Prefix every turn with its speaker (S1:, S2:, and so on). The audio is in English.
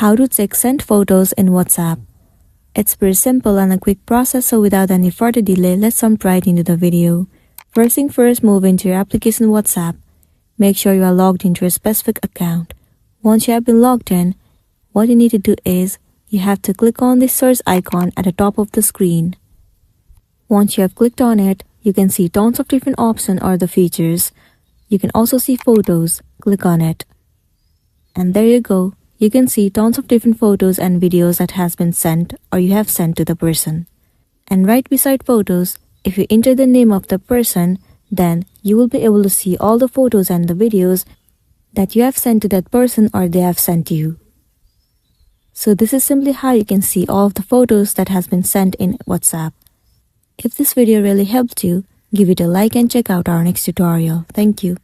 S1: How to check sent photos in WhatsApp. It's pretty simple and a quick process, so without any further delay, let's jump right into the video. First thing first, move into your application WhatsApp. Make sure you are logged into a specific account. Once you have been logged in, what you need to do is, you have to click on the search icon at the top of the screen. Once you have clicked on it, you can see tons of different options or the features. You can also see photos. Click on it. And there you go. You can see tons of different photos and videos that has been sent or you have sent to the person. And right beside photos, if you enter the name of the person, then you will be able to see all the photos and the videos that you have sent to that person or they have sent you. So this is simply how you can see all of the photos that has been sent in WhatsApp. If this video really helped you, give it a like and check out our next tutorial. Thank you.